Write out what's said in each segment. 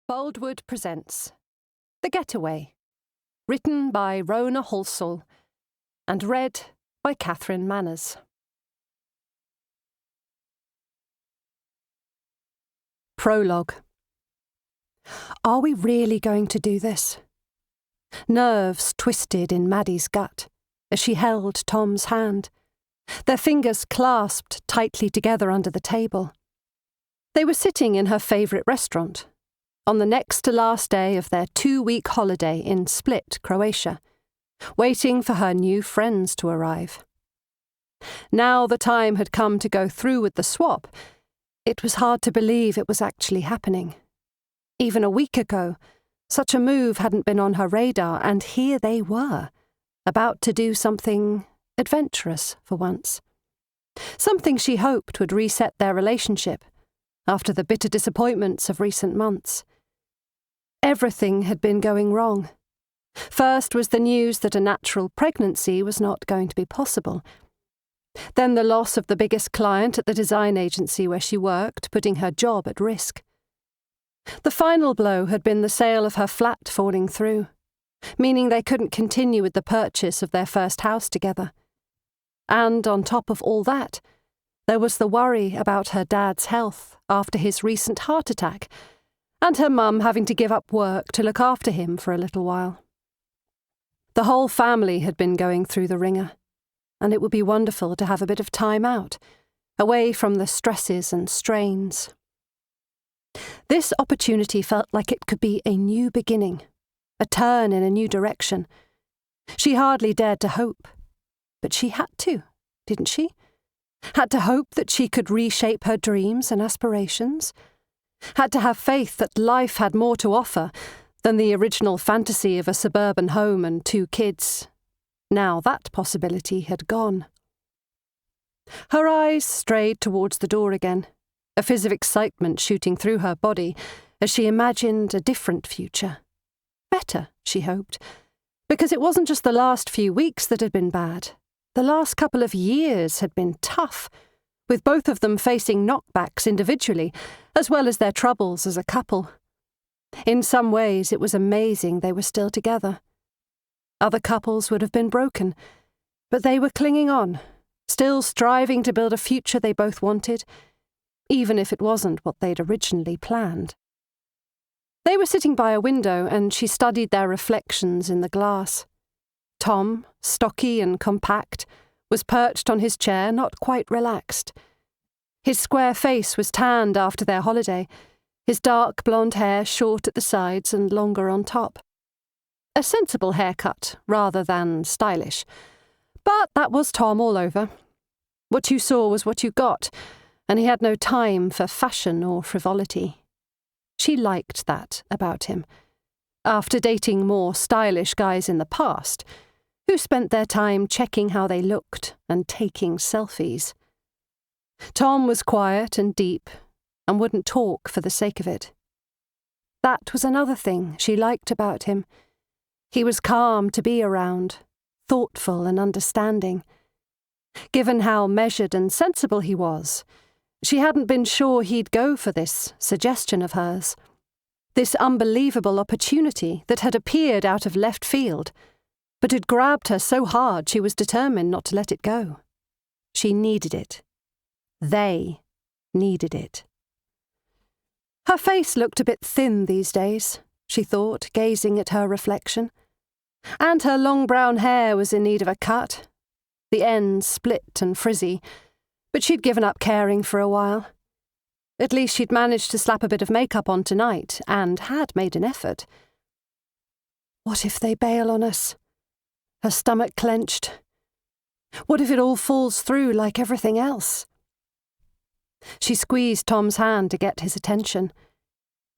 Boldwood presents The Getaway, written by Rona Halsall and read by Catherine Manners. Prologue. Are we really going to do this? Nerves twisted in Maddie's gut as she held Tom's hand, their fingers clasped tightly together under the table. They were sitting in her favourite restaurant, on the next to last day of their 2-week holiday in Split, Croatia, waiting for her new friends to arrive. Now the time had come to go through with the swap. It was hard to believe it was actually happening. Even a week ago, such a move hadn't been on her radar, and here they were, about to do something adventurous for once. Something she hoped would reset their relationship after the bitter disappointments of recent months. Everything had been going wrong. First was the news that a natural pregnancy was not going to be possible. Then the loss of the biggest client at the design agency where she worked, putting her job at risk. The final blow had been the sale of her flat falling through, meaning they couldn't continue with the purchase of their first house together. And on top of all that, there was the worry about her dad's health after his recent heart attack, and her mum having to give up work to look after him for a little while. The whole family had been going through the ringer, and it would be wonderful to have a bit of time out, away from the stresses and strains. This opportunity felt like it could be a new beginning, a turn in a new direction. She hardly dared to hope, but she had to, didn't she? Had to hope that she could reshape her dreams and aspirations. Had to have faith that life had more to offer than the original fantasy of a suburban home and 2 kids. Now that possibility had gone. Her eyes strayed towards the door again, a fizz of excitement shooting through her body as she imagined a different future. Better, she hoped, because it wasn't just the last few weeks that had been bad. The last couple of years had been tough, with both of them facing knockbacks individually, as well as their troubles as a couple. In some ways, it was amazing they were still together. Other couples would have been broken, but they were clinging on, still striving to build a future they both wanted, even if it wasn't what they'd originally planned. They were sitting by a window, and she studied their reflections in the glass. Tom, stocky and compact, was perched on his chair, not quite relaxed. His square face was tanned after their holiday, his dark blonde hair short at the sides and longer on top. A sensible haircut, rather than stylish. But that was Tom all over. What you saw was what you got, and he had no time for fashion or frivolity. She liked that about him. After dating more stylish guys in the past, who spent their time checking how they looked and taking selfies. Tom was quiet and deep, and wouldn't talk for the sake of it. That was another thing she liked about him. He was calm to be around, thoughtful and understanding. Given how measured and sensible he was, she hadn't been sure he'd go for this suggestion of hers, this unbelievable opportunity that had appeared out of left field, but had grabbed her so hard she was determined not to let it go. She needed it. They needed it. Her face looked a bit thin these days, she thought, gazing at her reflection. And her long brown hair was in need of a cut, the ends split and frizzy, but she'd given up caring for a while. At least she'd managed to slap a bit of makeup on tonight, and had made an effort. What if they bail on us? Her stomach clenched. What if it all falls through like everything else? She squeezed Tom's hand to get his attention.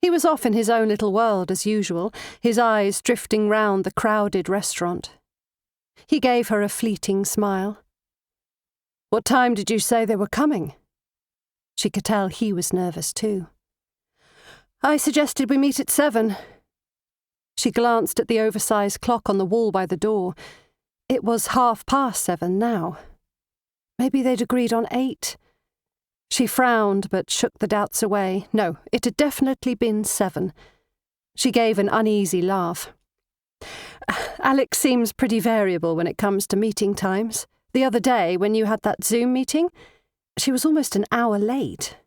He was off in his own little world as usual, his eyes drifting round the crowded restaurant. He gave her a fleeting smile. "What time did you say they were coming?" She could tell he was nervous too. "I suggested we meet at 7. She glanced at the oversized clock on the wall by the door. It was 7:30 now. Maybe they'd agreed on 8. She frowned but shook the doubts away. No, it had definitely been 7. She gave an uneasy laugh. Alex seems pretty variable when it comes to meeting times. The other day, when you had that Zoom meeting, she was almost an hour late.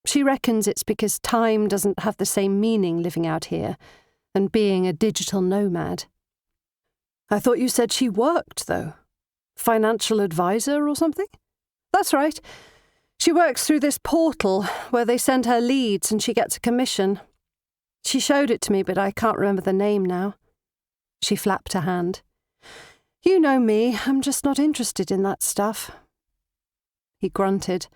She reckons it's because time doesn't have the same meaning living out here and being a digital nomad. I thought you said she worked, though. Financial advisor or something? That's right. She works through this portal where they send her leads and she gets a commission. She showed it to me, but I can't remember the name now. She flapped her hand. You know me, I'm just not interested in that stuff. He grunted.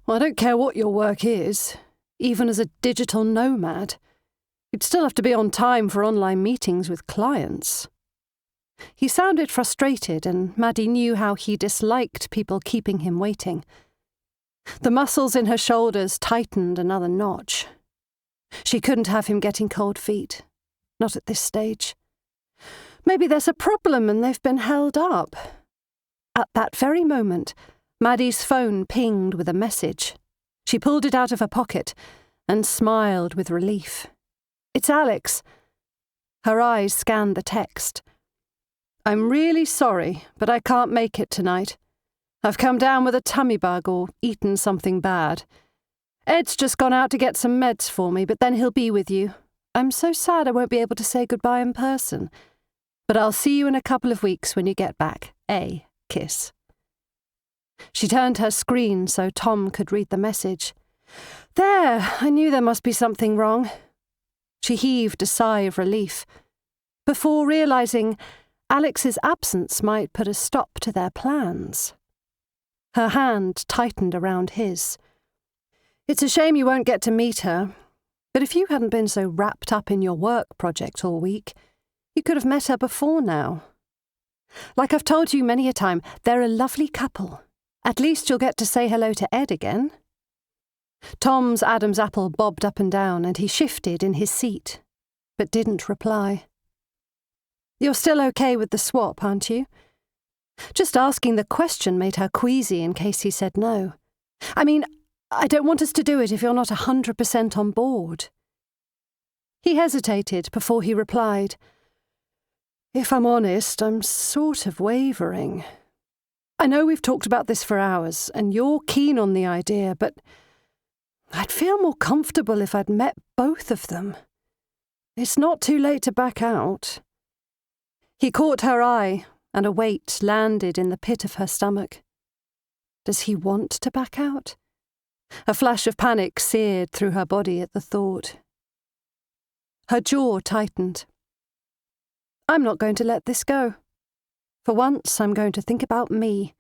Well, I don't care what your work is, even as a digital nomad. You'd still have to be on time for online meetings with clients. He sounded frustrated, and Maddie knew how he disliked people keeping him waiting. The muscles in her shoulders tightened another notch. She couldn't have him getting cold feet. Not at this stage. Maybe there's a problem and they've been held up. At that very moment, Maddie's phone pinged with a message. She pulled it out of her pocket and smiled with relief. It's Alex. Her eyes scanned the text. I'm really sorry, but I can't make it tonight. I've come down with a tummy bug or eaten something bad. Ed's just gone out to get some meds for me, but then he'll be with you. I'm so sad I won't be able to say goodbye in person. But I'll see you in a couple of weeks when you get back. A kiss. She turned her screen so Tom could read the message. There, I knew there must be something wrong. She heaved a sigh of relief, before realising Alex's absence might put a stop to their plans. Her hand tightened around his. It's a shame you won't get to meet her, but if you hadn't been so wrapped up in your work project all week, you could have met her before now. Like I've told you many a time, they're a lovely couple. At least you'll get to say hello to Ed again. Tom's Adam's apple bobbed up and down, and he shifted in his seat, but didn't reply. You're still okay with the swap, aren't you? Just asking the question made her queasy in case he said no. I mean, I don't want us to do it if you're not 100% on board. He hesitated before he replied. If I'm honest, I'm sort of wavering. I know we've talked about this for hours, and you're keen on the idea, but I'd feel more comfortable if I'd met both of them. It's not too late to back out. He caught her eye, and a weight landed in the pit of her stomach. Does he want to back out? A flash of panic seared through her body at the thought. Her jaw tightened. I'm not going to let this go. For once, I'm going to think about me.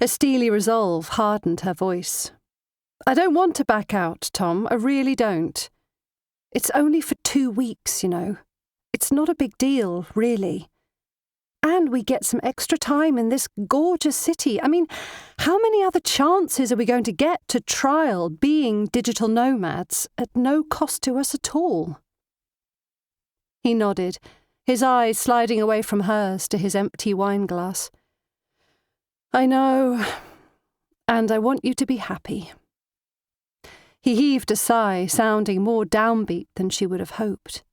A steely resolve hardened her voice. I don't want to back out, Tom. I really don't. It's only for 2 weeks, you know. It's not a big deal, really. And we get some extra time in this gorgeous city. I mean, how many other chances are we going to get to trial being digital nomads at no cost to us at all? He nodded, his eyes sliding away from hers to his empty wine glass. I know, and I want you to be happy. He heaved a sigh, sounding more downbeat than she would have hoped.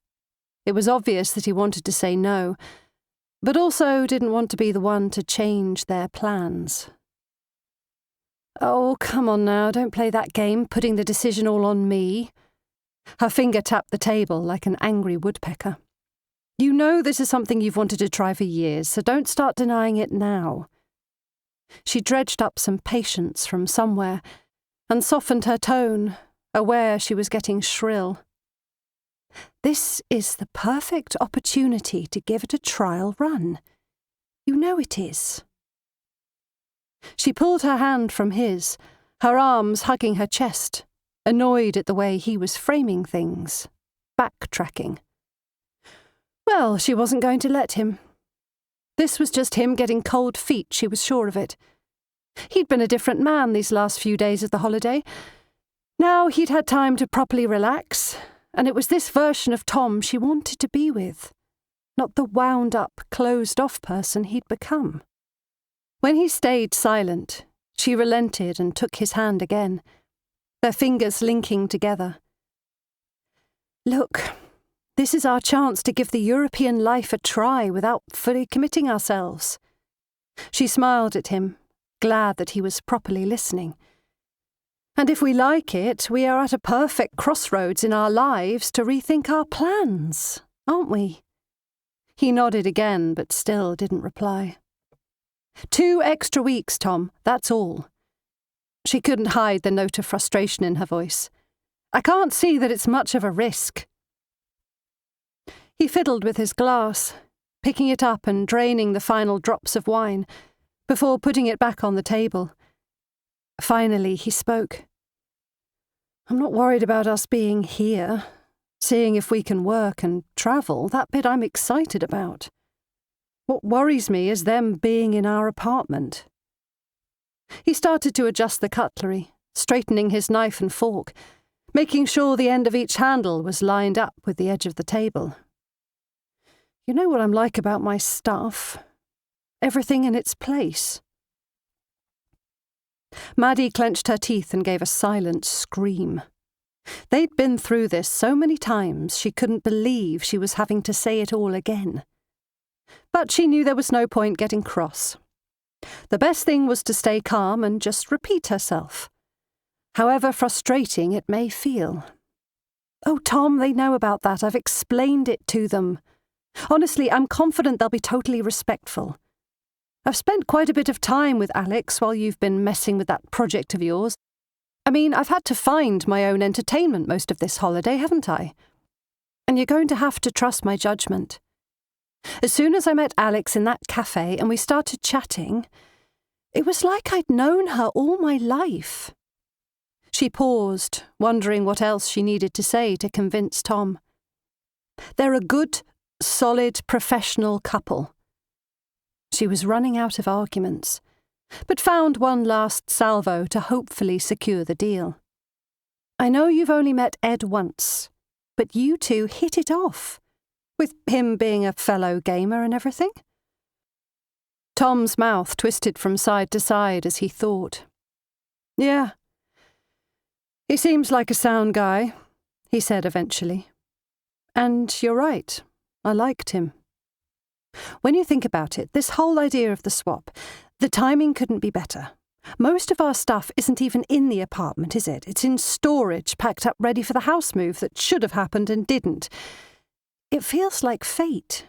It was obvious that he wanted to say no, but also didn't want to be the one to change their plans. Oh, come on now, don't play that game, putting the decision all on me. Her finger tapped the table like an angry woodpecker. You know this is something you've wanted to try for years, so don't start denying it now. She dredged up some patience from somewhere and softened her tone, aware she was getting shrill. This is the perfect opportunity to give it a trial run. You know it is. She pulled her hand from his, her arms hugging her chest, annoyed at the way he was framing things, backtracking. Well, she wasn't going to let him. This was just him getting cold feet, she was sure of it. He'd been a different man these last few days of the holiday. Now he'd had time to properly relax, and it was this version of Tom she wanted to be with, not the wound-up, closed-off person he'd become. When he stayed silent, she relented and took his hand again, their fingers linking together. Look, this is our chance to give the European life a try without fully committing ourselves. She smiled at him, glad that he was properly listening. And if we like it, we are at a perfect crossroads in our lives to rethink our plans, aren't we? He nodded again, but still didn't reply. 2 extra weeks, Tom, that's all. She couldn't hide the note of frustration in her voice. I can't see that it's much of a risk. He fiddled with his glass, picking it up and draining the final drops of wine, before putting it back on the table. Finally, he spoke. I'm not worried about us being here, seeing if we can work and travel. That bit I'm excited about. What worries me is them being in our apartment. He started to adjust the cutlery, straightening his knife and fork, making sure the end of each handle was lined up with the edge of the table. You know what I'm like about my stuff? Everything in its place. Maddie clenched her teeth and gave a silent scream. They'd been through this so many times she couldn't believe she was having to say it all again. But she knew there was no point getting cross. The best thing was to stay calm and just repeat herself, however frustrating it may feel. Oh, Tom, they know about that. I've explained it to them. Honestly, I'm confident they'll be totally respectful. I've spent quite a bit of time with Alex while you've been messing with that project of yours. I mean, I've had to find my own entertainment most of this holiday, haven't I? And you're going to have to trust my judgment. As soon as I met Alex in that cafe and we started chatting, it was like I'd known her all my life. She paused, wondering what else she needed to say to convince Tom. They're a good, solid, professional couple. She was running out of arguments, but found one last salvo to hopefully secure the deal. I know you've only met Ed once, but you two hit it off, with him being a fellow gamer and everything. Tom's mouth twisted from side to side as he thought. Yeah. He seems like a sound guy, he said eventually. And you're right, I liked him. When you think about it, this whole idea of the swap, the timing couldn't be better. Most of our stuff isn't even in the apartment, is it? It's in storage, packed up ready for the house move that should have happened and didn't. It feels like fate.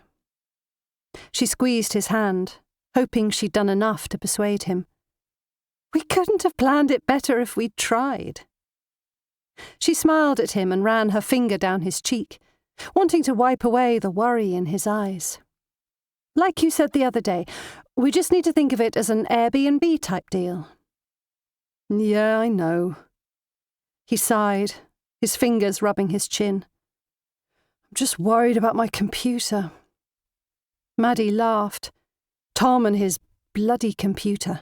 She squeezed his hand, hoping she'd done enough to persuade him. We couldn't have planned it better if we'd tried. She smiled at him and ran her finger down his cheek, wanting to wipe away the worry in his eyes. Like you said the other day, we just need to think of it as an Airbnb type deal. Yeah, I know. He sighed, his fingers rubbing his chin. I'm just worried about my computer. Maddie laughed. Tom and his bloody computer.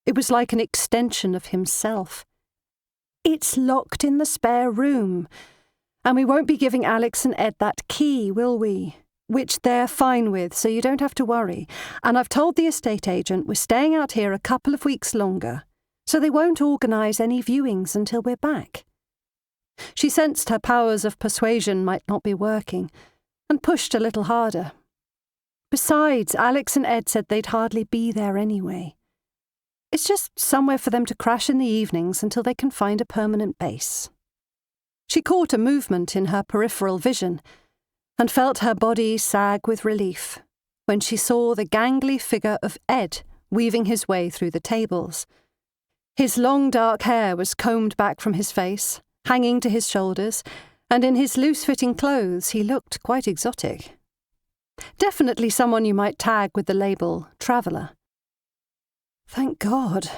It was like an extension of himself. It's locked in the spare room, and we won't be giving Alex and Ed that key, will we? Which they're fine with, so you don't have to worry. And I've told the estate agent we're staying out here a couple of weeks longer, so they won't organise any viewings until we're back. She sensed her powers of persuasion might not be working, and pushed a little harder. Besides, Alex and Ed said they'd hardly be there anyway. It's just somewhere for them to crash in the evenings until they can find a permanent base. She caught a movement in her peripheral vision, and felt her body sag with relief when she saw the gangly figure of Ed weaving his way through the tables. His long dark hair was combed back from his face, hanging to his shoulders, and in his loose-fitting clothes he looked quite exotic. Definitely someone you might tag with the label traveller. Thank God.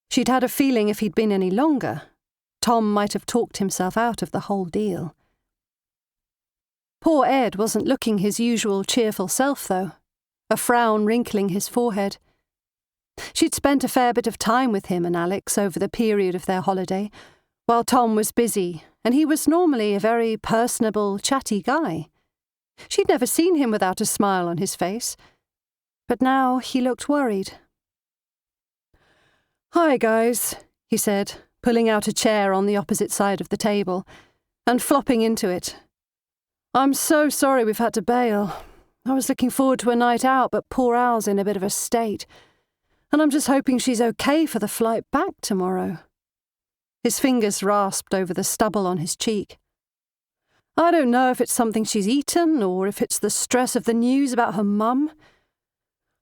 She'd had a feeling if he'd been any longer, Tom might have talked himself out of the whole deal. Poor Ed wasn't looking his usual cheerful self, though, a frown wrinkling his forehead. She'd spent a fair bit of time with him and Alex over the period of their holiday, while Tom was busy, and he was normally a very personable, chatty guy. She'd never seen him without a smile on his face, but now he looked worried. Hi, guys, he said, pulling out a chair on the opposite side of the table, and flopping into it, I'm so sorry we've had to bail. I was looking forward to a night out, but poor Al's in a bit of a state. And I'm just hoping she's okay for the flight back tomorrow." His fingers rasped over the stubble on his cheek. "I don't know if it's something she's eaten or if it's the stress of the news about her mum.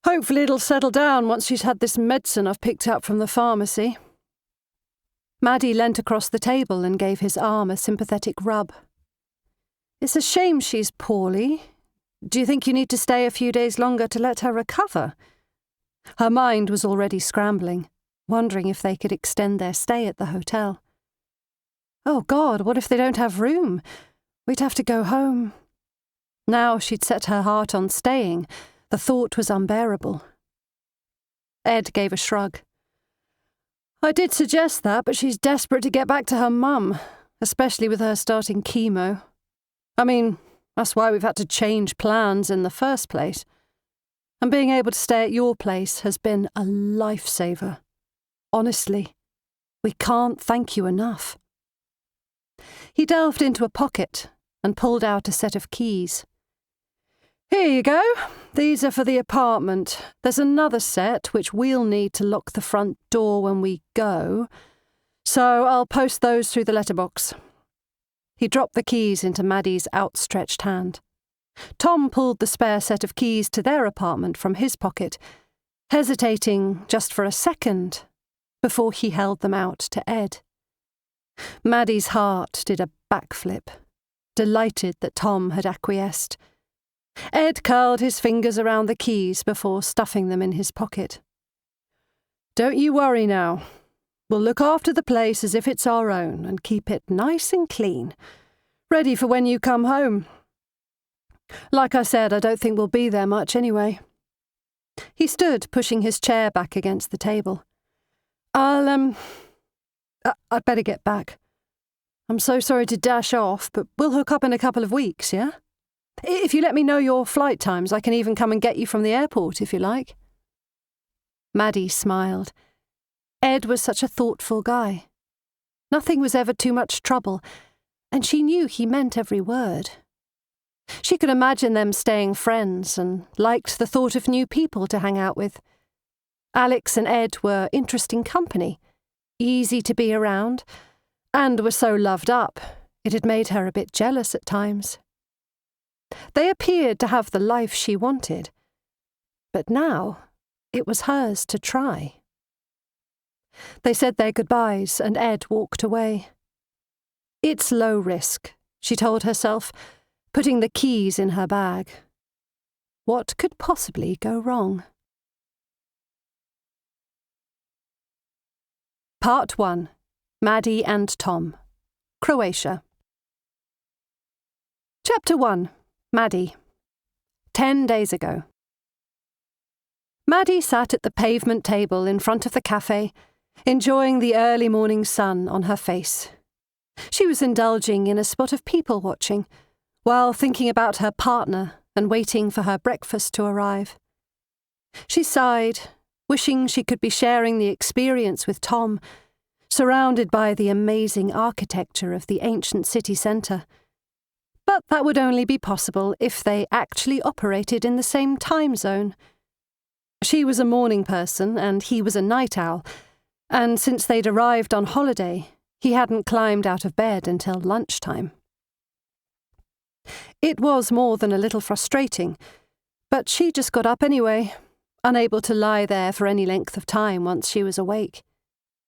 Hopefully it'll settle down once she's had this medicine I've picked up from the pharmacy." Maddie leant across the table and gave his arm a sympathetic rub. "It's a shame she's poorly. Do you think you need to stay a few days longer to let her recover?" Her mind was already scrambling, wondering if they could extend their stay at the hotel. Oh God, what if they don't have room? We'd have to go home. Now she'd set her heart on staying. The thought was unbearable. Ed gave a shrug. "I did suggest that, but she's desperate to get back to her mum, especially with her starting chemo. I mean, that's why we've had to change plans in the first place. And being able to stay at your place has been a lifesaver. Honestly, we can't thank you enough." He delved into a pocket and pulled out a set of keys. "Here you go. These are for the apartment. There's another set which we'll need to lock the front door when we go, so I'll post those through the letterbox." He dropped the keys into Maddie's outstretched hand. Tom pulled the spare set of keys to their apartment from his pocket, hesitating just for a second before he held them out to Ed. Maddie's heart did a backflip, delighted that Tom had acquiesced. Ed curled his fingers around the keys before stuffing them in his pocket. "Don't you worry now. We'll look after the place as if it's our own and keep it nice and clean, ready for when you come home. Like I said, I don't think we'll be there much anyway." He stood, pushing his chair back against the table. I'd better get back. I'm so sorry to dash off, but we'll hook up in a couple of weeks, yeah? If you let me know your flight times, I can even come and get you from the airport if you like." Maddie smiled. Ed was such a thoughtful guy. Nothing was ever too much trouble, and she knew he meant every word. She could imagine them staying friends and liked the thought of new people to hang out with. Alex and Ed were interesting company, easy to be around, and were so loved up, it had made her a bit jealous at times. They appeared to have the life she wanted, but now it was hers to try. They said their goodbyes and Ed walked away. It's low risk, she told herself, putting the keys in her bag. What could possibly go wrong? Part 1. Maddie and Tom. Croatia. Chapter 1. Maddie. 10 days ago. Maddie sat at the pavement table in front of the cafe, enjoying the early morning sun on her face. She was indulging in a spot of people watching, while thinking about her partner and waiting for her breakfast to arrive. She sighed, wishing she could be sharing the experience with Tom, surrounded by the amazing architecture of the ancient city centre. But that would only be possible if they actually operated in the same time zone. She was a morning person and he was a night owl, and since they'd arrived on holiday, he hadn't climbed out of bed until lunchtime. It was more than a little frustrating, but she just got up anyway, unable to lie there for any length of time once she was awake.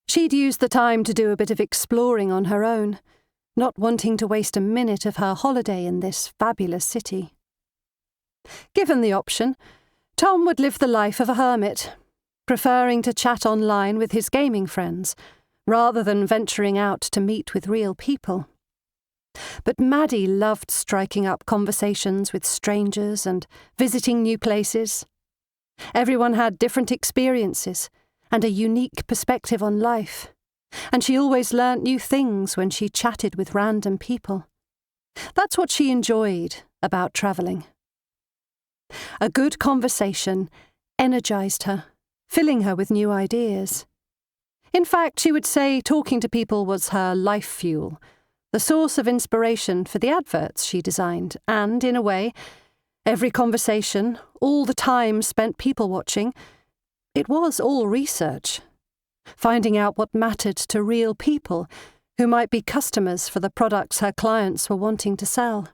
She'd used the time to do a bit of exploring on her own, not wanting to waste a minute of her holiday in this fabulous city. Given the option, Tom would live the life of a hermit, preferring to chat online with his gaming friends, rather than venturing out to meet with real people. But Maddie loved striking up conversations with strangers and visiting new places. Everyone had different experiences and a unique perspective on life, and she always learnt new things when she chatted with random people. That's what she enjoyed about travelling. A good conversation energised her, filling her with new ideas. In fact, she would say talking to people was her life fuel, the a source of inspiration for the adverts she designed, and, in a way, every conversation, all the time spent people-watching, it was all research. Finding out what mattered to real people who might be customers for the products her clients were wanting to sell.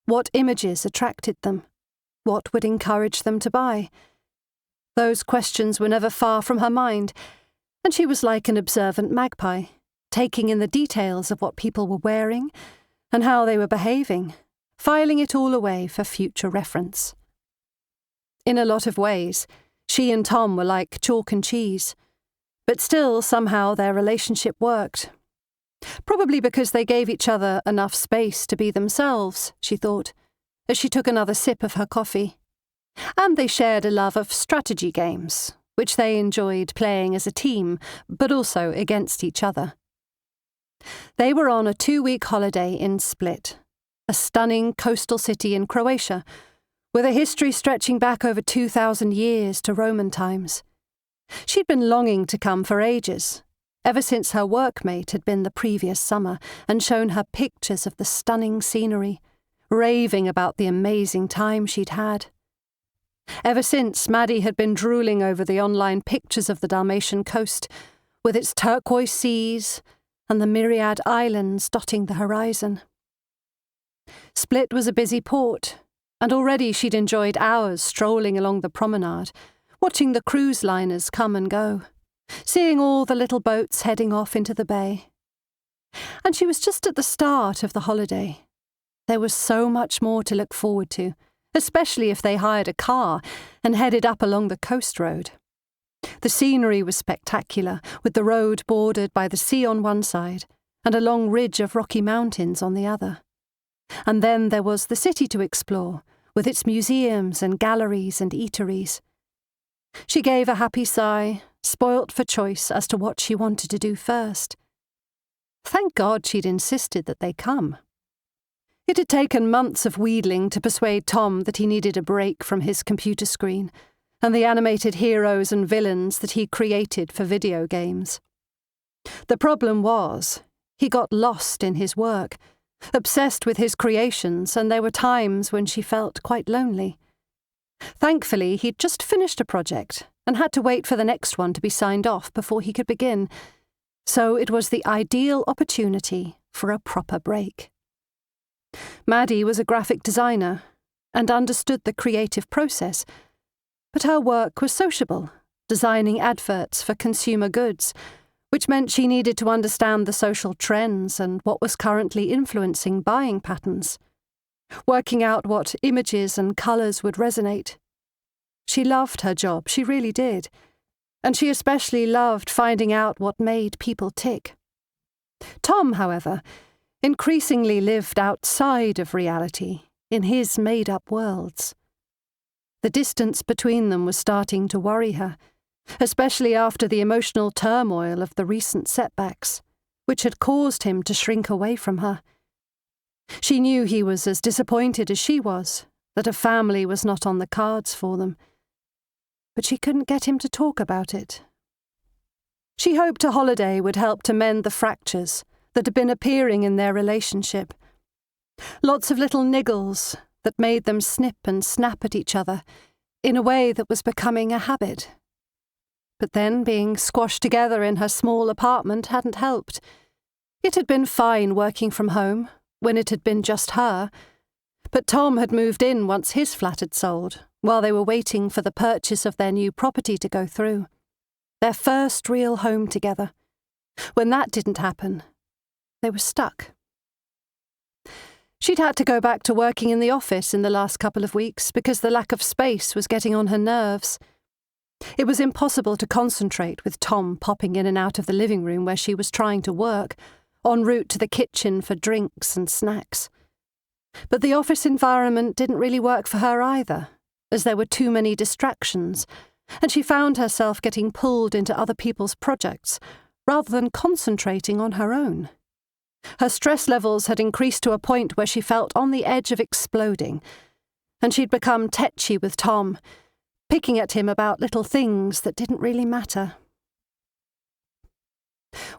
What images attracted them? What would encourage them to buy? Those questions were never far from her mind, and she was like an observant magpie, taking in the details of what people were wearing and how they were behaving, filing it all away for future reference. In a lot of ways, she and Tom were like chalk and cheese, but still somehow their relationship worked. Probably because they gave each other enough space to be themselves, she thought, as she took another sip of her coffee. And they shared a love of strategy games, which they enjoyed playing as a team, but also against each other. They were on a 2-week holiday in Split, a stunning coastal city in Croatia, with a history stretching back over 2,000 years to Roman times. She'd been longing to come for ages, ever since her workmate had been the previous summer and shown her pictures of the stunning scenery, raving about the amazing time she'd had. Ever since Maddie had been drooling over the online pictures of the Dalmatian coast, with its turquoise seas and the myriad islands dotting the horizon. Split was a busy port, and already she'd enjoyed hours strolling along the promenade, watching the cruise liners come and go, seeing all the little boats heading off into the bay. And she was just at the start of the holiday. There was so much more to look forward to, especially if they hired a car and headed up along the coast road. The scenery was spectacular, with the road bordered by the sea on one side and a long ridge of rocky mountains on the other. And then there was the city to explore, with its museums and galleries and eateries. She gave a happy sigh, spoilt for choice as to what she wanted to do first. Thank God she'd insisted that they come. It had taken months of wheedling to persuade Tom that he needed a break from his computer screen and the animated heroes and villains that he created for video games. The problem was, he got lost in his work, obsessed with his creations, and there were times when she felt quite lonely. Thankfully, he'd just finished a project and had to wait for the next one to be signed off before he could begin, so it was the ideal opportunity for a proper break. Maddie was a graphic designer and understood the creative process, but her work was sociable, designing adverts for consumer goods, which meant she needed to understand the social trends and what was currently influencing buying patterns, working out what images and colours would resonate. She loved her job, she really did, and she especially loved finding out what made people tick. Tom, however, increasingly lived outside of reality, in his made-up worlds. The distance between them was starting to worry her, especially after the emotional turmoil of the recent setbacks, which had caused him to shrink away from her. She knew he was as disappointed as she was, that a family was not on the cards for them, but she couldn't get him to talk about it. She hoped a holiday would help to mend the fractures that had been appearing in their relationship. Lots of little niggles that made them snip and snap at each other in a way that was becoming a habit. But then being squashed together in her small apartment hadn't helped. It had been fine working from home when it had been just her, but Tom had moved in once his flat had sold, while they were waiting for the purchase of their new property to go through. Their first real home together. When that didn't happen, they were stuck. She'd had to go back to working in the office in the last couple of weeks because the lack of space was getting on her nerves. It was impossible to concentrate with Tom popping in and out of the living room where she was trying to work, en route to the kitchen for drinks and snacks. But the office environment didn't really work for her either, as there were too many distractions, and she found herself getting pulled into other people's projects rather than concentrating on her own. Her stress levels had increased to a point where she felt on the edge of exploding, and she'd become tetchy with Tom, picking at him about little things that didn't really matter.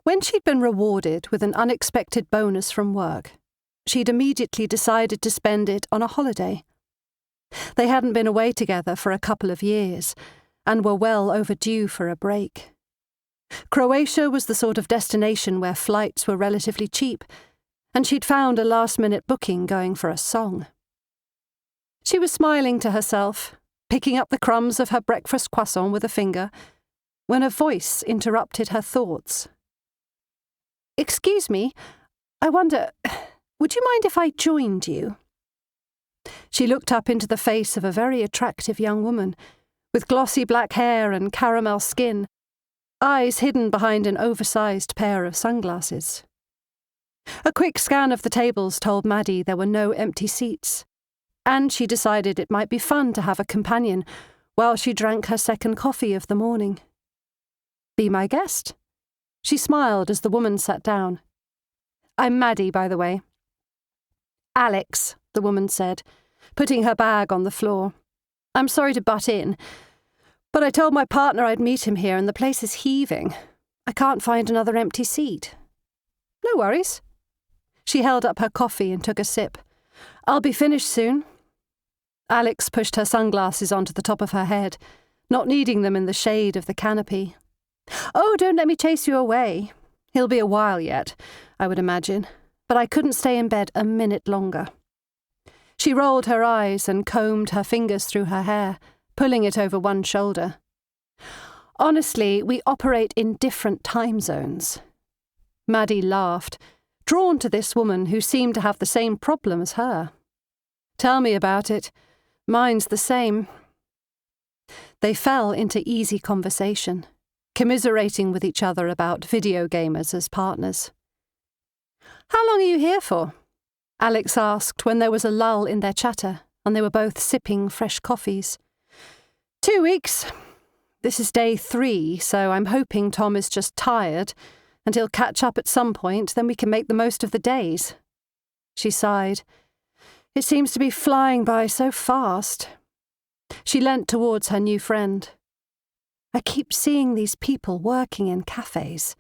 When she'd been rewarded with an unexpected bonus from work, she'd immediately decided to spend it on a holiday. They hadn't been away together for a couple of years, and were well overdue for a break. Croatia was the sort of destination where flights were relatively cheap, and she'd found a last-minute booking going for a song. She was smiling to herself, picking up the crumbs of her breakfast croissant with a finger, when a voice interrupted her thoughts. "Excuse me, I wonder, would you mind if I joined you?" She looked up into the face of a very attractive young woman, with glossy black hair and caramel skin, eyes hidden behind an oversized pair of sunglasses. A quick scan of the tables told Maddie there were no empty seats, and she decided it might be fun to have a companion while she drank her second coffee of the morning. "Be my guest." She smiled as the woman sat down. "I'm Maddie, by the way." "Alex," the woman said, putting her bag on the floor. "I'm sorry to butt in, but I told my partner I'd meet him here and the place is heaving. I can't find another empty seat." "No worries." She held up her coffee and took a sip. "I'll be finished soon." Alex pushed her sunglasses onto the top of her head, not needing them in the shade of the canopy. "Oh, don't let me chase you away. He'll be a while yet, I would imagine, but I couldn't stay in bed a minute longer." She rolled her eyes and combed her fingers through her hair, pulling it over one shoulder. "Honestly, we operate in different time zones." Maddie laughed, drawn to this woman who seemed to have the same problem as her. "Tell me about it. Mine's the same." They fell into easy conversation, commiserating with each other about video gamers as partners. "How long are you here for?" Alex asked when there was a lull in their chatter and they were both sipping fresh coffees. 2 weeks. This is day 3, so I'm hoping Tom is just tired and he'll catch up at some point, then we can make the most of the days." She sighed. "It seems to be flying by so fast." She leant towards her new friend. "I keep seeing these people working in cafes,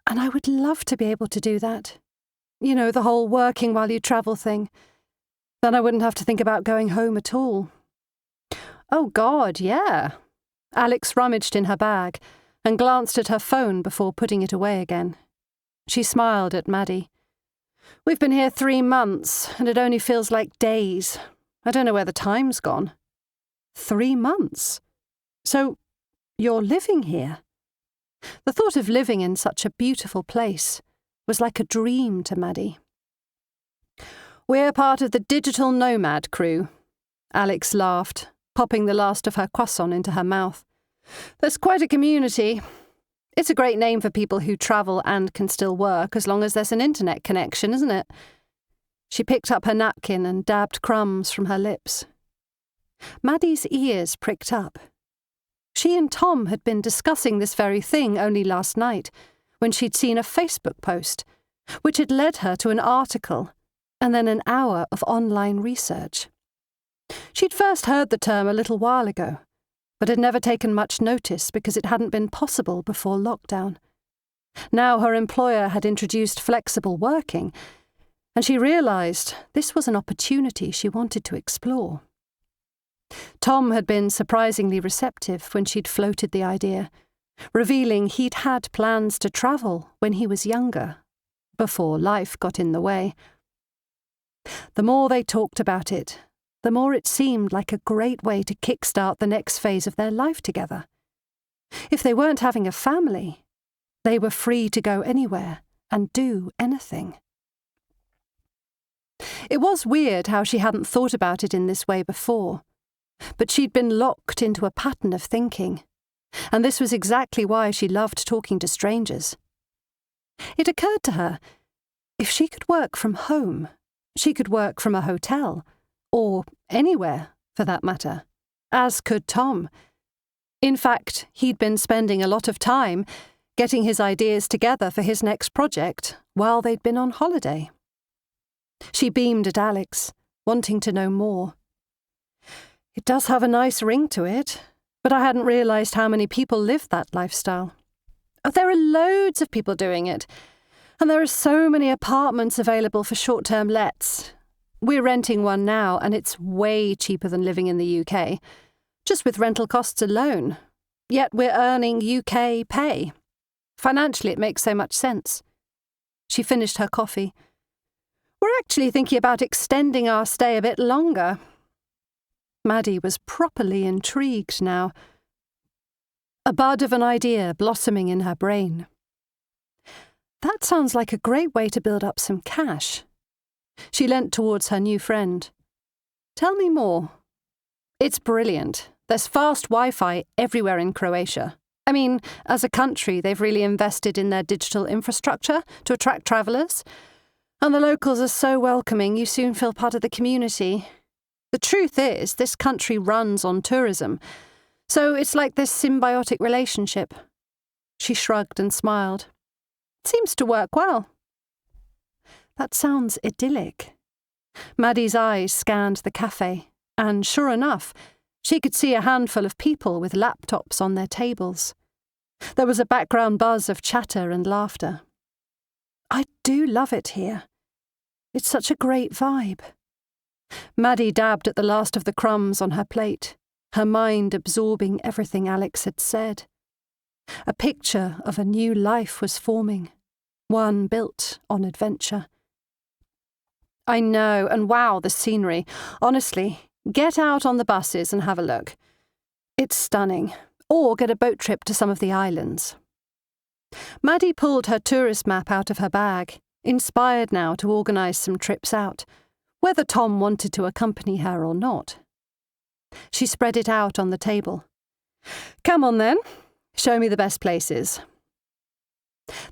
and I would love to be able to do that. You know, the whole working while you travel thing. Then I wouldn't have to think about going home at all." "Oh God, yeah." Alex rummaged in her bag and glanced at her phone before putting it away again. She smiled at Maddie. "We've been here 3 months, and it only feels like days. I don't know where the time's gone." 3 months? So, you're living here? The thought of living in such a beautiful place was like a dream to Maddie. "We're part of the digital nomad crew." Alex laughed, popping the last of her croissant into her mouth. "There's quite a community. It's a great name for people who travel and can still work as long as there's an internet connection, isn't it?" She picked up her napkin and dabbed crumbs from her lips. Maddie's ears pricked up. She and Tom had been discussing this very thing only last night, when she'd seen a Facebook post, which had led her to an article and then an hour of online research. She'd first heard the term a little while ago, but had never taken much notice because it hadn't been possible before lockdown. Now her employer had introduced flexible working, and she realised this was an opportunity she wanted to explore. Tom had been surprisingly receptive when she'd floated the idea, revealing he'd had plans to travel when he was younger, before life got in the way. The more they talked about it, the more it seemed like a great way to kickstart the next phase of their life together. If they weren't having a family, they were free to go anywhere and do anything. It was weird how she hadn't thought about it in this way before, but she'd been locked into a pattern of thinking, and this was exactly why she loved talking to strangers. It occurred to her, if she could work from home, she could work from a hotel, or anywhere, for that matter, as could Tom. In fact, he'd been spending a lot of time getting his ideas together for his next project while they'd been on holiday. She beamed at Alex, wanting to know more. "It does have a nice ring to it, but I hadn't realised how many people lived that lifestyle. Oh, there are loads of people doing it, and there are so many apartments available for short-term lets. We're renting one now, and it's way cheaper than living in the UK, just with rental costs alone. Yet we're earning UK pay. Financially, it makes so much sense. She finished her coffee. We're actually thinking about extending our stay a bit longer. Maddie was properly intrigued now. A bud of an idea blossoming in her brain. That sounds like a great way to build up some cash. She leant towards her new friend. Tell me more. It's brilliant. There's fast Wi-Fi everywhere in Croatia. I mean, as a country, they've really invested in their digital infrastructure to attract travellers. And the locals are so welcoming, you soon feel part of the community. The truth is, this country runs on tourism, so it's like this symbiotic relationship. She shrugged and smiled. It seems to work well. That sounds idyllic. Maddie's eyes scanned the cafe, and sure enough, she could see a handful of people with laptops on their tables. There was a background buzz of chatter and laughter. I do love it here. It's such a great vibe. Maddie dabbed at the last of the crumbs on her plate, her mind absorbing everything Alex had said. A picture of a new life was forming, one built on adventure. I know, and wow, the scenery. Honestly, get out on the buses and have a look. It's stunning. Or get a boat trip to some of the islands. Maddie pulled her tourist map out of her bag, inspired now to organise some trips out, whether Tom wanted to accompany her or not. She spread it out on the table. Come on then, show me the best places.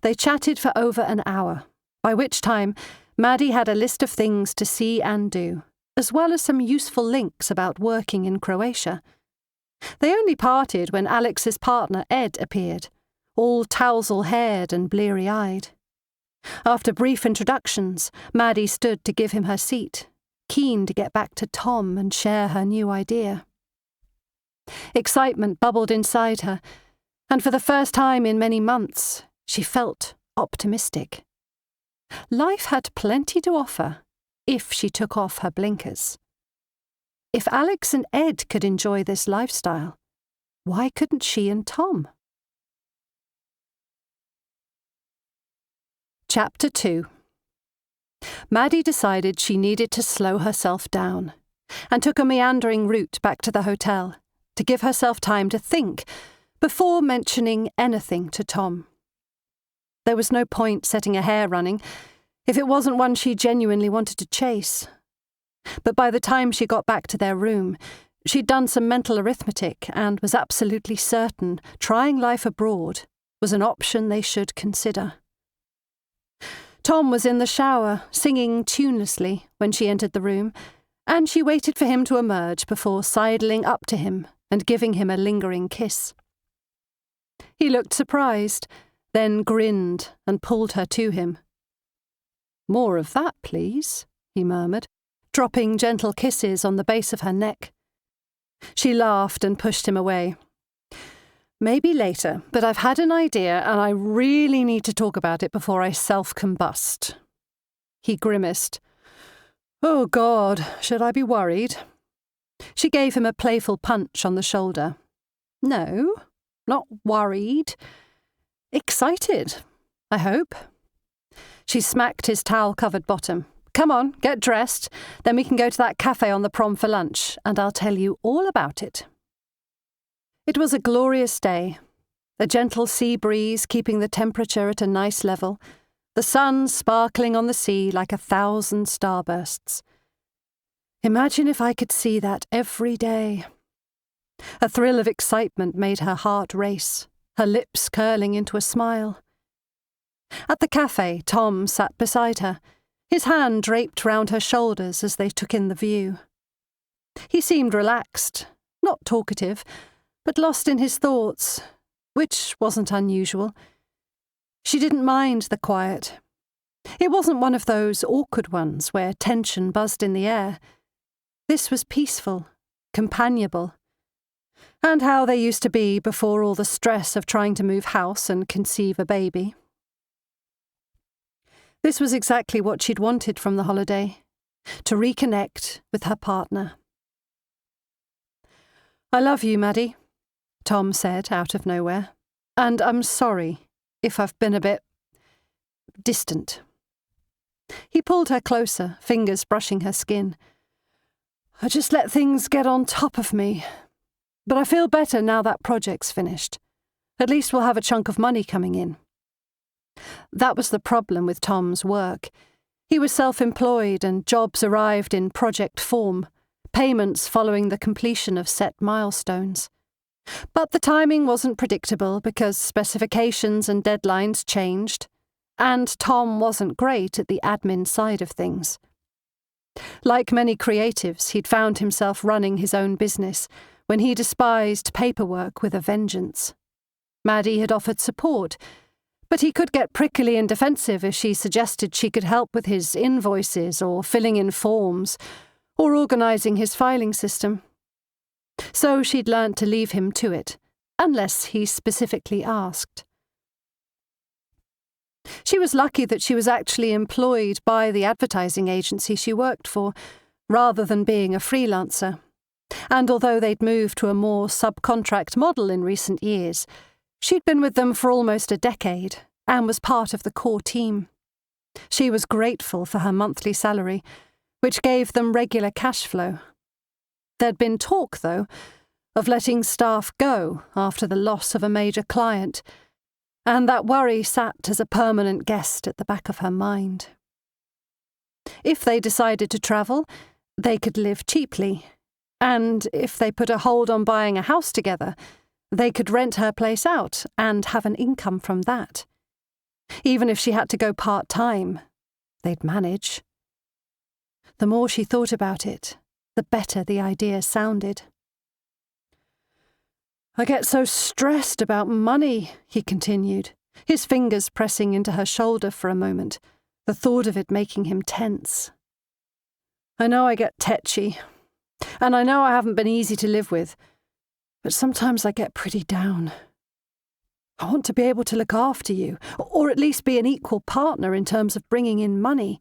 They chatted for over an hour, by which time Maddie had a list of things to see and do, as well as some useful links about working in Croatia. They only parted when Alex's partner Ed appeared, all tousle-haired and bleary-eyed. After brief introductions, Maddie stood to give him her seat, keen to get back to Tom and share her new idea. Excitement bubbled inside her, and for the first time in many months, she felt optimistic. Life had plenty to offer, if she took off her blinkers. If Alex and Ed could enjoy this lifestyle, why couldn't she and Tom? Chapter 2. Maddie decided she needed to slow herself down, and took a meandering route back to the hotel, to give herself time to think, before mentioning anything to Tom. There was no point setting a hare running, if it wasn't one she genuinely wanted to chase. But by the time she got back to their room, she'd done some mental arithmetic and was absolutely certain trying life abroad was an option they should consider. Tom was in the shower, singing tunelessly when she entered the room, and she waited for him to emerge before sidling up to him and giving him a lingering kiss. He looked surprised, then grinned and pulled her to him. "More of that, please," he murmured, dropping gentle kisses on the base of her neck. She laughed and pushed him away. "Maybe later, but I've had an idea and I really need to talk about it before I self-combust." He grimaced. "Oh God, should I be worried?" She gave him a playful punch on the shoulder. "No, not worried. Excited, I hope." She smacked his towel-covered bottom. "Come on, get dressed, then we can go to that cafe on the prom for lunch, and I'll tell you all about it." It was a glorious day, a gentle sea breeze keeping the temperature at a nice level, the sun sparkling on the sea like 1,000 starbursts. Imagine if I could see that every day. A thrill of excitement made her heart race, her lips curling into a smile. At the cafe, Tom sat beside her, his hand draped round her shoulders as they took in the view. He seemed relaxed, not talkative, but lost in his thoughts, which wasn't unusual. She didn't mind the quiet. It wasn't one of those awkward ones where tension buzzed in the air. This was peaceful, companionable. and how they used to be before all the stress of trying to move house and conceive a baby. This was exactly what she'd wanted from the holiday, to reconnect with her partner. "I love you, Maddie," Tom said out of nowhere, "and I'm sorry if I've been a bit distant." He pulled her closer, fingers brushing her skin. "I just let things get on top of me. But I feel better now that project's finished. At least we'll have a chunk of money coming in." That was the problem with Tom's work. He was self-employed and jobs arrived in project form, payments following the completion of set milestones. But the timing wasn't predictable because specifications and deadlines changed, and Tom wasn't great at the admin side of things. Like many creatives, he'd found himself running his own business when he despised paperwork with a vengeance. Maddie had offered support, but he could get prickly and defensive if she suggested she could help with his invoices or filling in forms or organising his filing system. So she'd learnt to leave him to it, unless he specifically asked. She was lucky that she was actually employed by the advertising agency she worked for, rather than being a freelancer. And although they'd moved to a more subcontract model in recent years, she'd been with them for almost a decade and was part of the core team. She was grateful for her monthly salary, which gave them regular cash flow. There'd been talk, though, of letting staff go after the loss of a major client, and that worry sat as a permanent guest at the back of her mind. If they decided to travel, they could live cheaply, and if they put a hold on buying a house together, they could rent her place out and have an income from that. Even if she had to go part-time, they'd manage. The more she thought about it, the better the idea sounded. "I get so stressed about money," he continued, his fingers pressing into her shoulder for a moment, the thought of it making him tense. "I know I get tetchy, and I know I haven't been easy to live with, but sometimes I get pretty down. I want to be able to look after you, or at least be an equal partner in terms of bringing in money,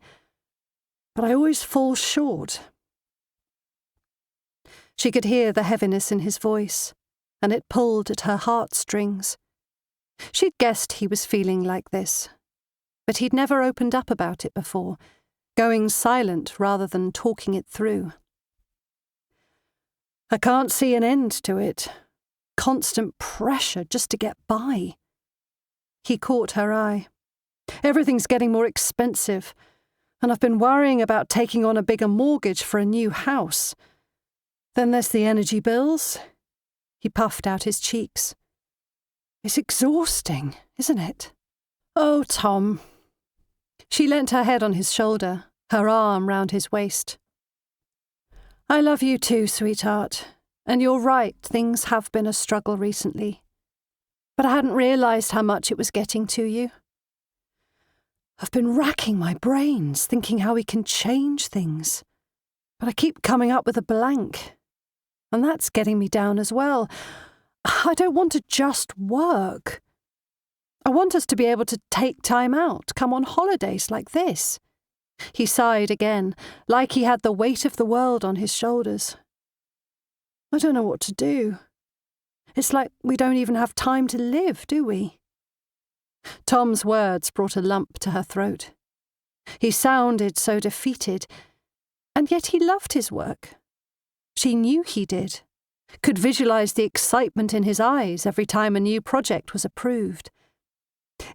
but I always fall short." She could hear the heaviness in his voice, and it pulled at her heartstrings. She'd guessed he was feeling like this, but he'd never opened up about it before, going silent rather than talking it through. "I can't see an end to it. Constant pressure just to get by." He caught her eye. "Everything's getting more expensive, and I've been worrying about taking on a bigger mortgage for a new house. Then there's the energy bills." He puffed out his cheeks. "It's exhausting, isn't it?" "Oh, Tom." She leant her head on his shoulder, her arm round his waist. "I love you too, sweetheart. And you're right, things have been a struggle recently. But I hadn't realised how much it was getting to you. I've been racking my brains, thinking how we can change things. But I keep coming up with a blank. And that's getting me down as well. I don't want to just work. I want us to be able to take time out, come on holidays like this." He sighed again, like he had the weight of the world on his shoulders. "I don't know what to do. It's like we don't even have time to live, do we?" Tom's words brought a lump to her throat. He sounded so defeated, and yet he loved his work. She knew he did, could visualize the excitement in his eyes every time a new project was approved.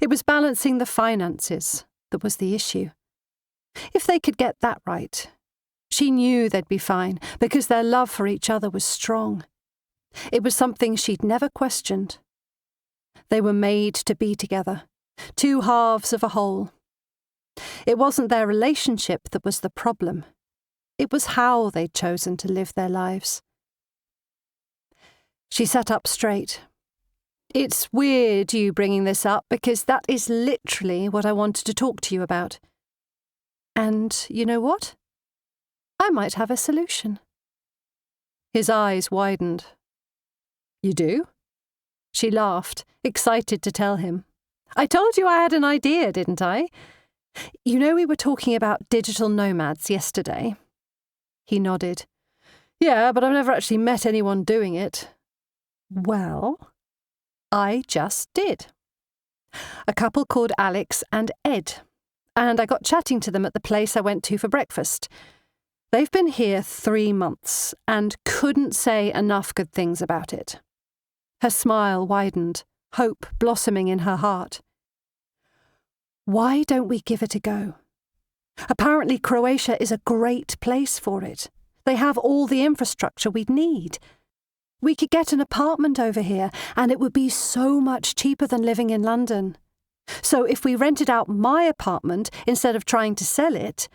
It was balancing the finances that was the issue. If they could get that right, she knew they'd be fine because their love for each other was strong. It was something she'd never questioned. They were made to be together, two halves of a whole. It wasn't their relationship that was the problem. It was how they'd chosen to live their lives. She sat up straight. "It's weird you bringing this up because that is literally what I wanted to talk to you about. And you know what? I might have a solution." His eyes widened. You do? She laughed, excited to tell him. I told you I had an idea, didn't I? You know we were talking about digital nomads yesterday? He nodded. Yeah, but I've never actually met anyone doing it. Well, I just did. A couple called Alex and Ed, and I got chatting to them at the place I went to for breakfast. They've been here 3 months and couldn't say enough good things about it. Her smile widened, hope blossoming in her heart. Why don't we give it a go? Apparently Croatia is a great place for it. They have all the infrastructure we'd need. We could get an apartment over here, and it would be so much cheaper than living in London. So if we rented out my apartment instead of trying to sell it,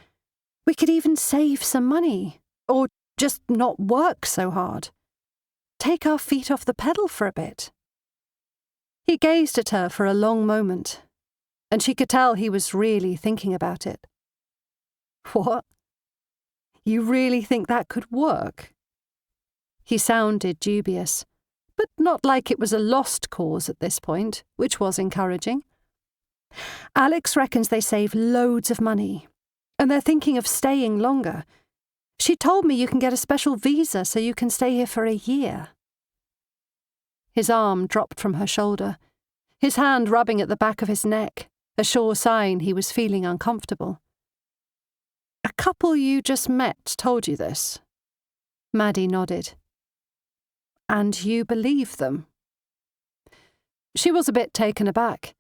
we could even save some money, or just not work so hard. Take our feet off the pedal for a bit. He gazed at her for a long moment, and she could tell he was really thinking about it. What? You really think that could work? He sounded dubious, but not like it was a lost cause at this point, which was encouraging. Alex reckons they save loads of money, and they're thinking of staying longer. She told me you can get a special visa so you can stay here for a year. His arm dropped from her shoulder, his hand rubbing at the back of his neck, a sure sign he was feeling uncomfortable. A couple you just met told you this? Maddie nodded. And you believe them? She was a bit taken aback.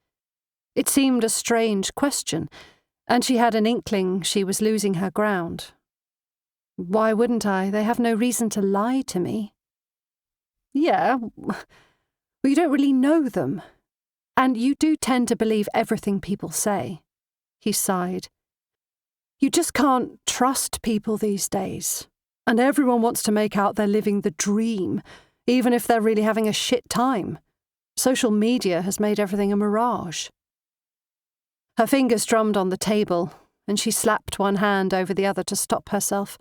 It seemed a strange question, and she had an inkling she was losing her ground. Why wouldn't I? They have no reason to lie to me. Yeah, well, you don't really know them, and you do tend to believe everything people say. He sighed. You just can't trust people these days, and everyone wants to make out they're living the dream, even if they're really having a shit time. Social media has made everything a mirage. Her fingers drummed on the table, and she slapped one hand over the other to stop herself.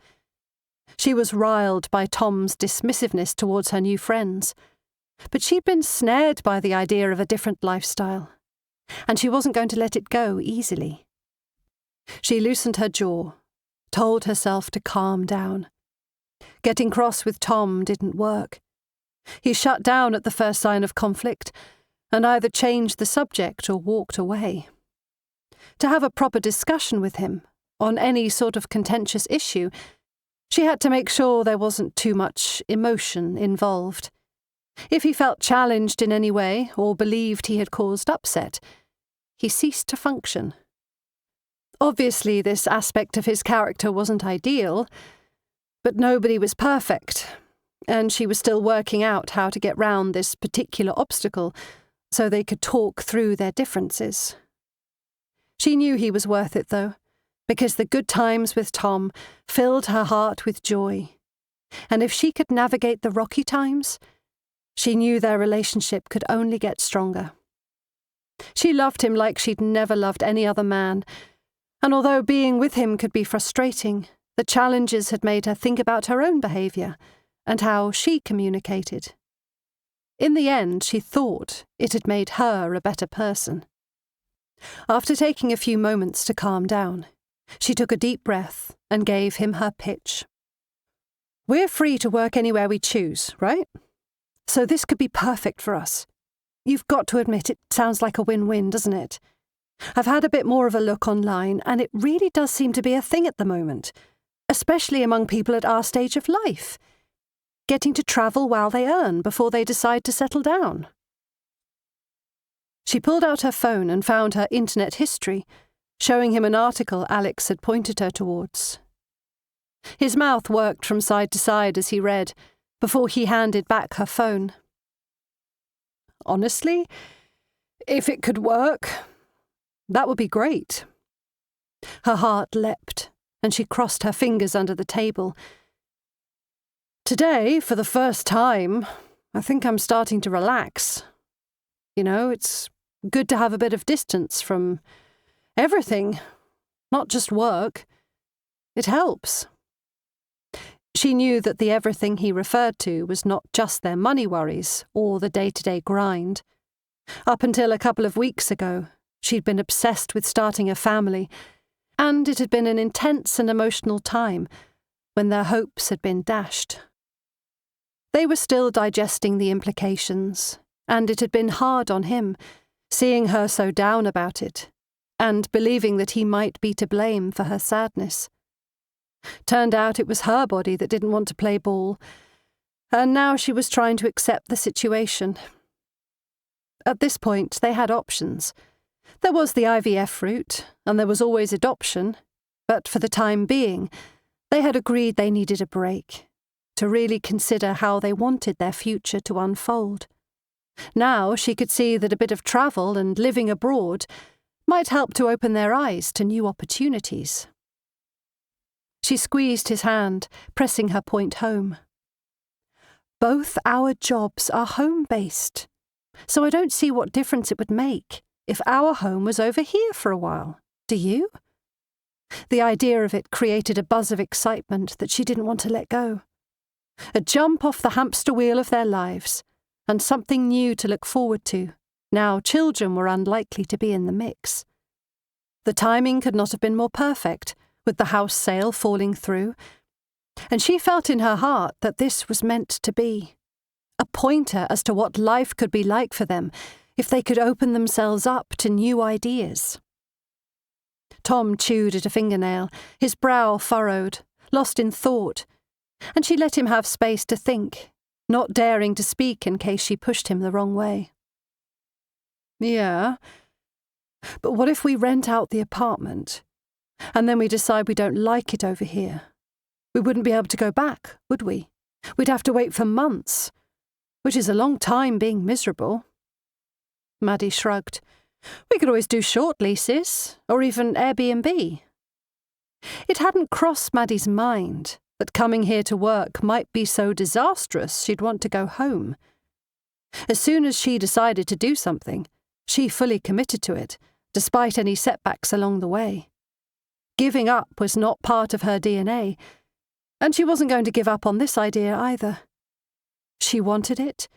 She was riled by Tom's dismissiveness towards her new friends, but she'd been snared by the idea of a different lifestyle, and she wasn't going to let it go easily. She loosened her jaw, told herself to calm down. Getting cross with Tom didn't work. He shut down at the first sign of conflict, and either changed the subject or walked away. To have a proper discussion with him, on any sort of contentious issue, she had to make sure there wasn't too much emotion involved. If he felt challenged in any way, or believed he had caused upset, he ceased to function. Obviously, this aspect of his character wasn't ideal, but nobody was perfect, and she was still working out how to get round this particular obstacle so they could talk through their differences. She knew he was worth it, though, because the good times with Tom filled her heart with joy, and if she could navigate the rocky times, she knew their relationship could only get stronger. She loved him like she'd never loved any other man, and although being with him could be frustrating, the challenges had made her think about her own behaviour and how she communicated. In the end, she thought it had made her a better person. After taking a few moments to calm down, she took a deep breath and gave him her pitch. We're free to work anywhere we choose, right? So this could be perfect for us. You've got to admit it sounds like a win-win, doesn't it? I've had a bit more of a look online, and it really does seem to be a thing at the moment, especially among people at our stage of life. Getting to travel while they earn before they decide to settle down. She pulled out her phone and found her internet history, showing him an article Alex had pointed her towards. His mouth worked from side to side as he read, before he handed back her phone. Honestly, if it could work, that would be great. Her heart leapt, and she crossed her fingers under the table. Today, for the first time, I think I'm starting to relax. You know, it's good to have a bit of distance from everything, not just work. It helps. She knew that the everything he referred to was not just their money worries or the day-to-day grind. Up until a couple of weeks ago, she'd been obsessed with starting a family, and it had been an intense and emotional time when their hopes had been dashed. They were still digesting the implications, and it had been hard on him, seeing her so down about it, and believing that he might be to blame for her sadness. Turned out it was her body that didn't want to play ball, and now she was trying to accept the situation. At this point, they had options. There was the IVF route, and there was always adoption, but for the time being, they had agreed they needed a break, to really consider how they wanted their future to unfold. Now she could see that a bit of travel and living abroad might help to open their eyes to new opportunities. She squeezed his hand, pressing her point home. Both our jobs are home-based, so I don't see what difference it would make if our home was over here for a while. Do you? The idea of it created a buzz of excitement that she didn't want to let go. A jump off the hamster wheel of their lives, and something new to look forward to. Now children were unlikely to be in the mix. The timing could not have been more perfect, with the house sale falling through, and she felt in her heart that this was meant to be. A pointer as to what life could be like for them if they could open themselves up to new ideas. Tom chewed at a fingernail, his brow furrowed, lost in thought, and she let him have space to think, not daring to speak in case she pushed him the wrong way. Yeah, but what if we rent out the apartment, and then we decide we don't like it over here? We wouldn't be able to go back, would we? We'd have to wait for months, which is a long time being miserable. Maddie shrugged. We could always do short leases, or even Airbnb. It hadn't crossed Maddie's mind that coming here to work might be so disastrous she'd want to go home. As soon as she decided to do something, she fully committed to it, despite any setbacks along the way. Giving up was not part of her DNA, and she wasn't going to give up on this idea either. She wanted it,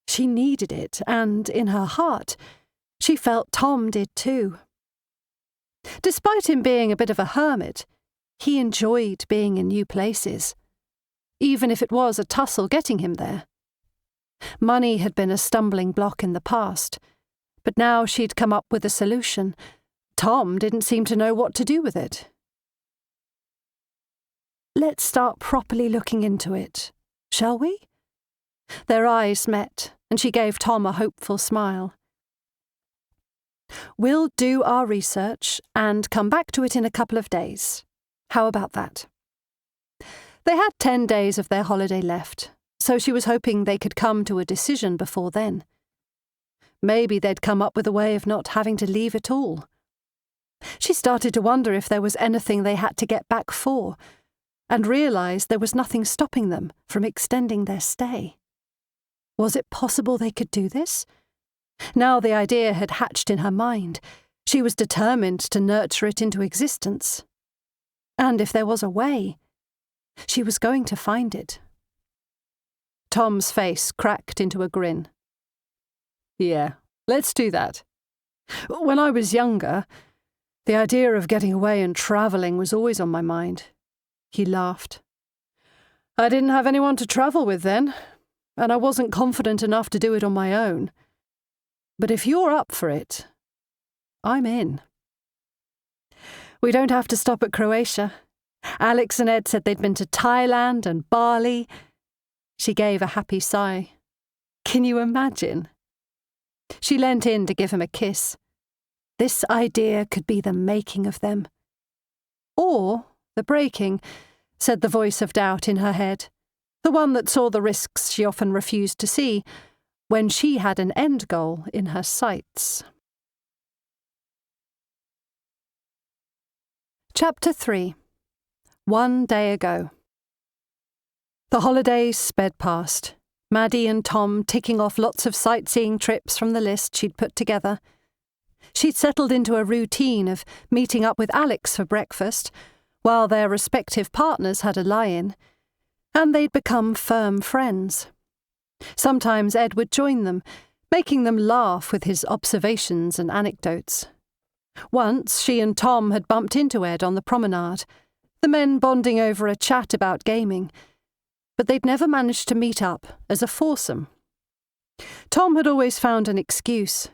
she needed it, and in her heart, she felt Tom did too. Despite him being a bit of a hermit, he enjoyed being in new places, even if it was a tussle getting him there. Money had been a stumbling block in the past, but now she'd come up with a solution. Tom didn't seem to know what to do with it. Let's start properly looking into it, shall we? Their eyes met, and she gave Tom a hopeful smile. We'll do our research and come back to it in a couple of days. How about that? They had 10 days of their holiday left, so she was hoping they could come to a decision before then. Maybe they'd come up with a way of not having to leave at all. She started to wonder if there was anything they had to get back for, and realised there was nothing stopping them from extending their stay. Was it possible they could do this? Now the idea had hatched in her mind, she was determined to nurture it into existence. And if there was a way, she was going to find it. Tom's face cracked into a grin. Yeah, let's do that. When I was younger, the idea of getting away and travelling was always on my mind. He laughed. I didn't have anyone to travel with then, and I wasn't confident enough to do it on my own. But if you're up for it, I'm in. We don't have to stop at Croatia. Alex and Ed said they'd been to Thailand and Bali. She gave a happy sigh. Can you imagine? She leant in to give him a kiss. This idea could be the making of them. Or the breaking, said the voice of doubt in her head, the one that saw the risks she often refused to see, when she had an end goal in her sights. Chapter 3. 1 day ago. The holidays sped past, Maddie and Tom ticking off lots of sightseeing trips from the list she'd put together. She'd settled into a routine of meeting up with Alex for breakfast, while their respective partners had a lie-in, and they'd become firm friends. Sometimes Ed would join them, making them laugh with his observations and anecdotes. Once she and Tom had bumped into Ed on the promenade, the men bonding over a chat about gaming, but they'd never managed to meet up as a foursome. Tom had always found an excuse.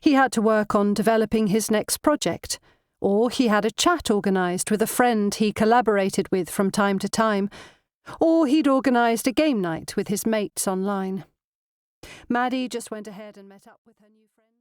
He had to work on developing his next project, or he had a chat organised with a friend he collaborated with from time to time, or he'd organised a game night with his mates online. Maddie just went ahead and met up with her new friend.